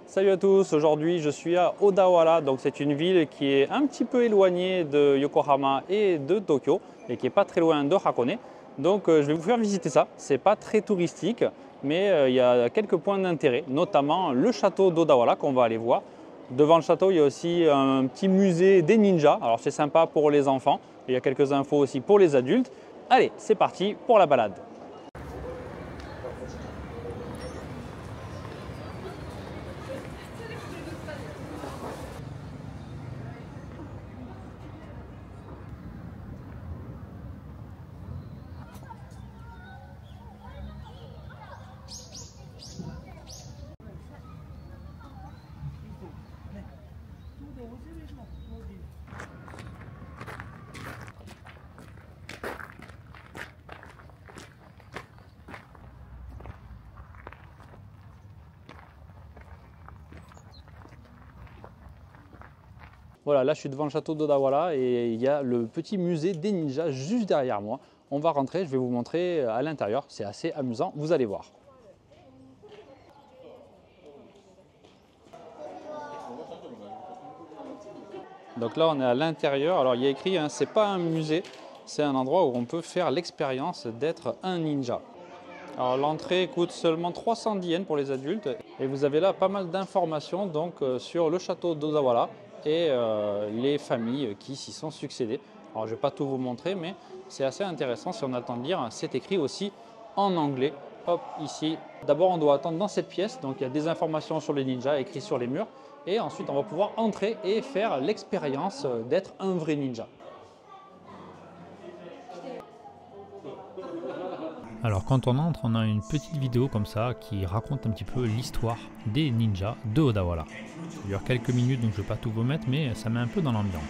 Salut à tous, aujourd'hui je suis à Odawara, donc c'est une ville qui est un petit peu éloignée de Yokohama et de Tokyo et qui n'est pas très loin de Hakone. Donc je vais vous faire visiter ça, c'est pas très touristique mais il y a quelques points d'intérêt, notamment le château d'Odawara qu'on va aller voir. Devant le château il y a aussi un petit musée des ninjas, alors c'est sympa pour les enfants, il y a quelques infos aussi pour les adultes. Allez, c'est parti pour la balade. Voilà, là je suis devant le château d'Odawara et il y a le petit musée des ninjas juste derrière moi. On va rentrer, je vais vous montrer à l'intérieur, c'est assez amusant, vous allez voir. Donc là on est à l'intérieur, alors il y a écrit, hein, c'est pas un musée, c'est un endroit où on peut faire l'expérience d'être un ninja. Alors l'entrée coûte seulement 310 yens pour les adultes et vous avez là pas mal d'informations donc sur le château d'Odawara et les familles qui s'y sont succédées. Alors je ne vais pas tout vous montrer mais c'est assez intéressant si on a le temps de lire. C'est écrit aussi en anglais. Hop, ici. D'abord on doit attendre dans cette pièce, donc il y a des informations sur les ninjas écrites sur les murs et ensuite on va pouvoir entrer et faire l'expérience d'être un vrai ninja. Alors quand on entre, on a une petite vidéo comme ça qui raconte un petit peu l'histoire des ninjas de Odawara. Ça dure quelques minutes donc je ne vais pas tout vous mettre mais ça met un peu dans l'ambiance.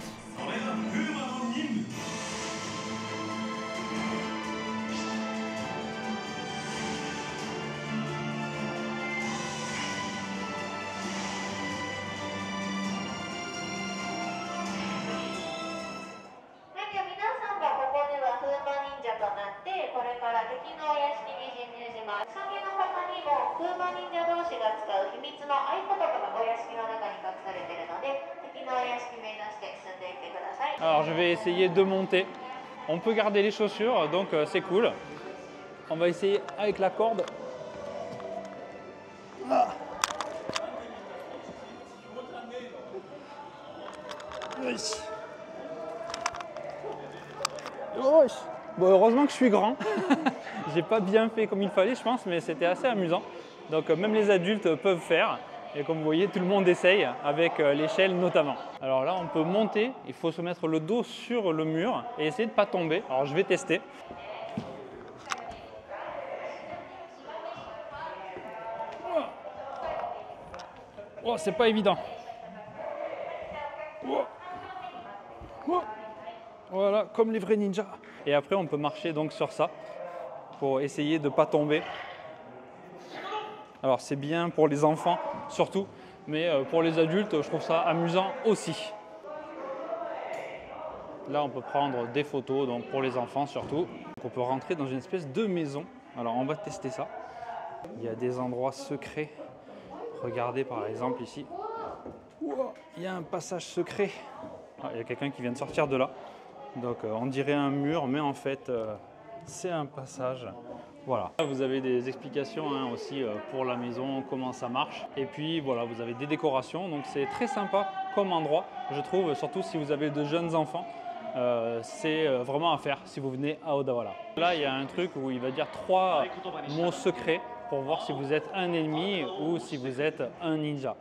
Alors je vais essayer de monter. On peut garder les chaussures, donc c'est cool. On va essayer avec la corde. Ah. Bon, heureusement que je suis grand. J'ai pas bien fait comme il fallait, je pense, mais c'était assez amusant. Donc même les adultes peuvent faire. Et comme vous voyez, tout le monde essaye, avec l'échelle notamment. Alors là, on peut monter, il faut se mettre le dos sur le mur et essayer de ne pas tomber. Alors je vais tester. Oh, c'est pas évident. Voilà, comme les vrais ninjas. Et après, on peut marcher donc sur ça pour essayer de ne pas tomber. Alors c'est bien pour les enfants surtout, mais pour les adultes, je trouve ça amusant aussi. Là, on peut prendre des photos, donc pour les enfants surtout. Donc, on peut rentrer dans une espèce de maison. Alors, on va tester ça. Il y a des endroits secrets. Regardez par exemple ici. Il y a un passage secret. Ah, il y a quelqu'un qui vient de sortir de là. Donc, on dirait un mur, mais en fait, c'est un passage. Voilà. Vous avez des explications hein, aussi pour la maison, comment ça marche. Et puis voilà, vous avez des décorations. Donc c'est très sympa comme endroit, je trouve, surtout si vous avez de jeunes enfants. C'est vraiment à faire si vous venez à Odawara. Là, il y a un truc où il va dire 3 mots secrets pour voir si vous êtes un ennemi ou si vous êtes un ninja.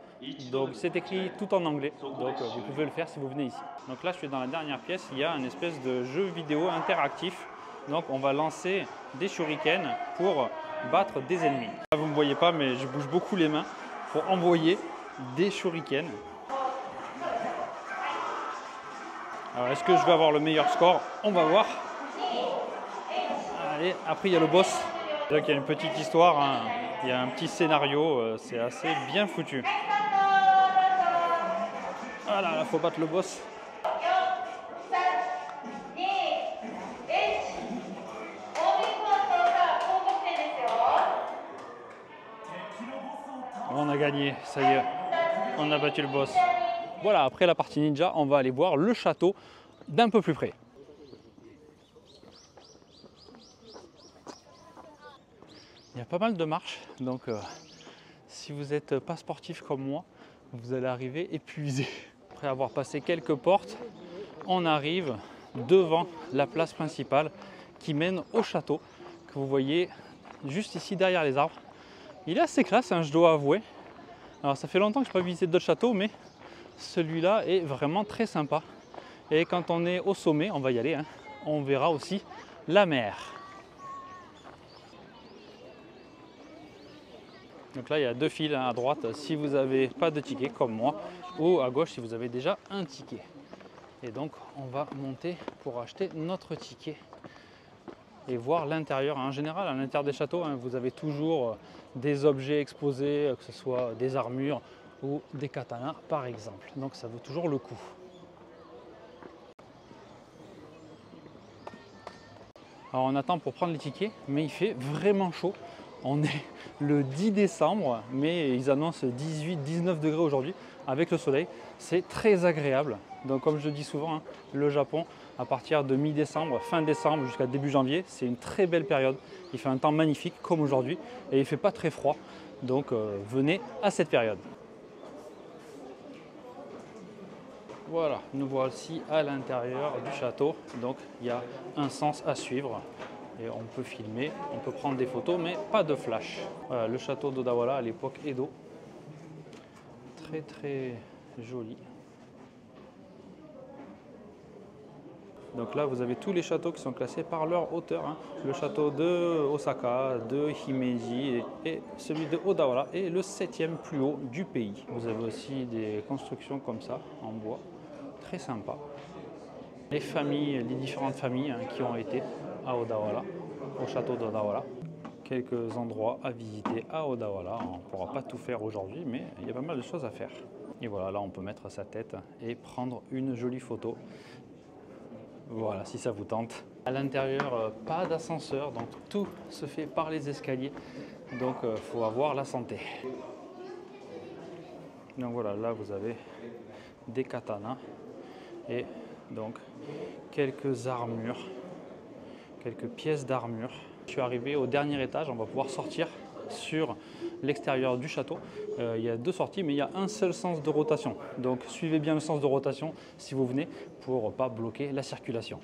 Donc c'est écrit tout en anglais, donc vous pouvez le faire si vous venez ici. Donc là, je suis dans la dernière pièce, il y a un espèce de jeu vidéo interactif. Donc on va lancer des shurikens pour battre des ennemis. Là, vous ne me voyez pas, mais je bouge beaucoup les mains pour envoyer des shurikens. Alors est-ce que je vais avoir le meilleur score? On va voir. Allez, après il y a le boss. Donc il y a une petite histoire, hein. Il y a un petit scénario, c'est assez bien foutu. Voilà, il faut battre le boss. On a gagné, ça y est, on a battu le boss. Voilà, après la partie ninja, on va aller voir le château d'un peu plus près. Il y a pas mal de marches, donc si vous n'êtes pas sportif comme moi, vous allez arriver épuisé. Après avoir passé quelques portes, on arrive devant la place principale qui mène au château, que vous voyez juste ici derrière les arbres. Il est assez classe, hein, je dois avouer. Alors ça fait longtemps que je n'ai pas visité d'autres châteaux, mais celui-là est vraiment très sympa. Et quand on est au sommet, on va y aller, hein, on verra aussi la mer. Donc là, il y a deux fils, hein, à droite si vous n'avez pas de ticket comme moi, ou à gauche si vous avez déjà un ticket. Et donc, on va monter pour acheter notre ticket et voir l'intérieur. En général, à l'intérieur des châteaux, hein, vous avez toujours des objets exposés, que ce soit des armures ou des katanas par exemple. Donc ça vaut toujours le coup. Alors on attend pour prendre les tickets, mais il fait vraiment chaud. On est le 10 décembre, mais ils annoncent 18-19 degrés aujourd'hui avec le soleil. C'est très agréable. Donc comme je le dis souvent, hein, le Japon, à partir de mi-décembre, fin décembre jusqu'à début janvier, c'est une très belle période. Il fait un temps magnifique comme aujourd'hui et il ne fait pas très froid. Donc venez à cette période. Voilà, nous voici à l'intérieur du château. Donc il y a un sens à suivre. Et on peut filmer, on peut prendre des photos, mais pas de flash. Voilà, le château d'Odawara à l'époque Edo. Très très joli. Donc là, vous avez tous les châteaux qui sont classés par leur hauteur, hein. Le château de Osaka, de Himeji et celui de Odawara est le 7e plus haut du pays. Vous avez aussi des constructions comme ça, en bois, très sympa. Les familles, les différentes familles, hein, qui ont été à Odawara, au château d'Odawara. Quelques endroits à visiter à Odawara. On ne pourra pas tout faire aujourd'hui, mais il y a pas mal de choses à faire. Et voilà, là on peut mettre sa tête et prendre une jolie photo. Voilà, si ça vous tente. À l'intérieur, pas d'ascenseur, donc tout se fait par les escaliers. Donc il faut avoir la santé. Donc voilà, là vous avez des katanas et donc quelques armures, quelques pièces d'armure. Je suis arrivé au dernier étage, on va pouvoir sortir sur l'extérieur du château. Il y a deux sorties, mais il y a un seul sens de rotation. Donc suivez bien le sens de rotation si vous venez pour ne pas bloquer la circulation.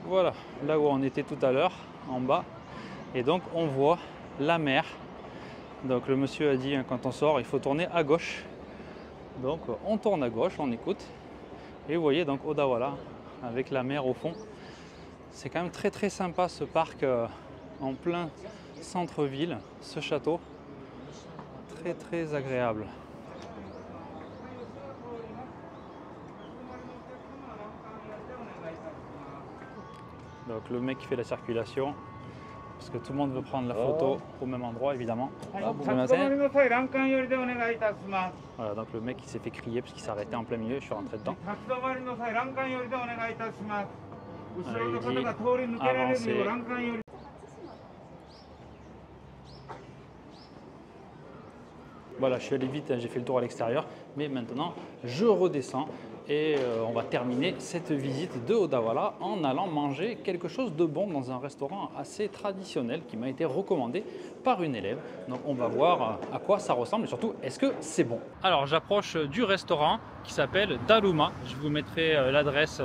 Voilà, là où on était tout à l'heure, en bas. Et donc on voit la mer. Donc le monsieur a dit, hein, quand on sort, il faut tourner à gauche. Donc on tourne à gauche, on écoute. Et vous voyez donc Odawara avec la mer au fond. C'est quand même très très sympa ce parc en plein centre-ville, ce château. Très très agréable. Donc le mec qui fait la circulation, parce que tout le monde veut prendre la photo au même endroit évidemment. Voilà, donc le mec il s'est fait crier parce qu'il s'est arrêté en plein milieu, je suis rentré dedans. Il dit avancer. Voilà, je suis allé vite, j'ai fait le tour à l'extérieur, mais maintenant je redescends et on va terminer cette visite de Odawara en allant manger quelque chose de bon dans un restaurant assez traditionnel qui m'a été recommandé par une élève. Donc on va voir à quoi ça ressemble et surtout est-ce que c'est bon. Alors j'approche du restaurant qui s'appelle Daruma, je vous mettrai l'adresse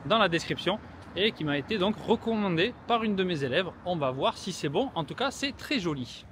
dans la description et qui m'a été donc recommandé par une de mes élèves. On va voir si c'est bon, en tout cas c'est très joli.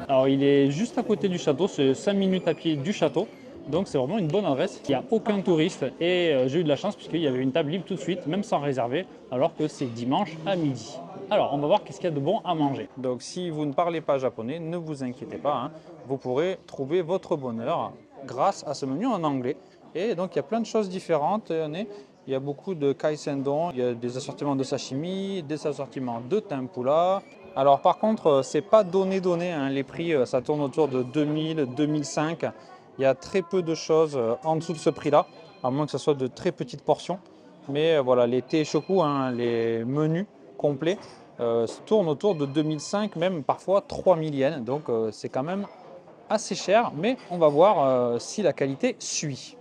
Alors il est juste à côté du château, c'est 5 minutes à pied du château, donc c'est vraiment une bonne adresse. Il n'y a aucun touriste et j'ai eu de la chance puisqu'il y avait une table libre tout de suite, même sans réserver, alors que c'est dimanche à midi. Alors on va voir qu'est-ce qu'il y a de bon à manger. Donc si vous ne parlez pas japonais, ne vous inquiétez pas, hein, vous pourrez trouver votre bonheur grâce à ce menu en anglais. Et donc il y a plein de choses différentes. Il y a beaucoup de kaisendon, il y a des assortiments de sashimi, des assortiments de tempura. Alors par contre, c'est pas donné, hein, les prix, ça tourne autour de 2000, 2005. Il y a très peu de choses en dessous de ce prix-là, à moins que ce soit de très petites portions. Mais voilà, les thés shoku, hein, les menus complets, tournent autour de 2005, même parfois 3000 yens. Donc c'est quand même assez cher, mais on va voir si la qualité suit.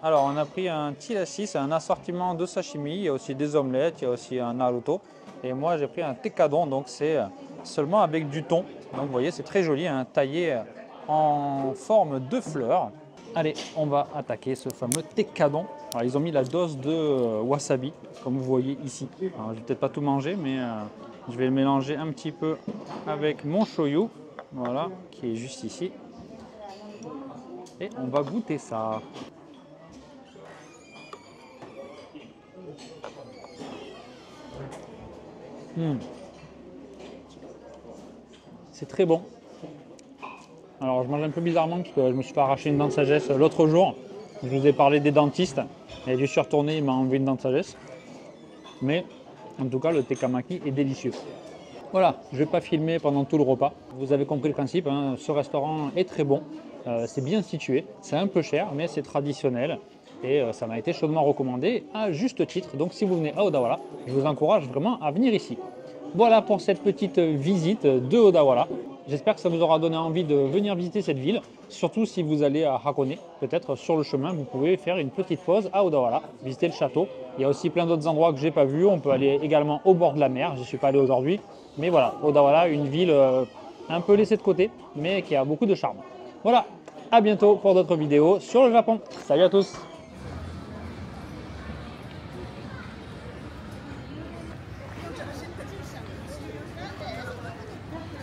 Alors, on a pris un tilashi, c'est un assortiment de sashimi. Il y a aussi des omelettes, il y a aussi un naruto. Et moi, j'ai pris un tekkadon, donc c'est seulement avec du thon. Donc, vous voyez, c'est très joli, hein, taillé en forme de fleurs. Allez, on va attaquer ce fameux tekkadon. Alors, ils ont mis la dose de wasabi, comme vous voyez ici. Alors, je vais peut-être pas tout manger, mais je vais le mélanger un petit peu avec mon shoyu, voilà, qui est juste ici. Et on va goûter ça. C'est très bon. Alors je mange un peu bizarrement parce que je me suis fait arracher une dent de sagesse l'autre jour. Je vous ai parlé des dentistes et je suis retourné, il m'a enlevé une dent de sagesse. Mais en tout cas le tekkamaki est délicieux. Voilà, je ne vais pas filmer pendant tout le repas. Vous avez compris le principe, hein, ce restaurant est très bon. C'est bien situé, c'est un peu cher mais c'est traditionnel. Et ça m'a été chaudement recommandé à juste titre. Donc si vous venez à Odawara, je vous encourage vraiment à venir ici. Voilà pour cette petite visite de Odawara. J'espère que ça vous aura donné envie de venir visiter cette ville. Surtout si vous allez à Hakone, peut-être sur le chemin, vous pouvez faire une petite pause à Odawara, visiter le château. Il y a aussi plein d'autres endroits que je n'ai pas vus. On peut aller également au bord de la mer. Je n'y suis pas allé aujourd'hui. Mais voilà, Odawara, une ville un peu laissée de côté, mais qui a beaucoup de charme. Voilà, à bientôt pour d'autres vidéos sur le Japon. Salut à tous!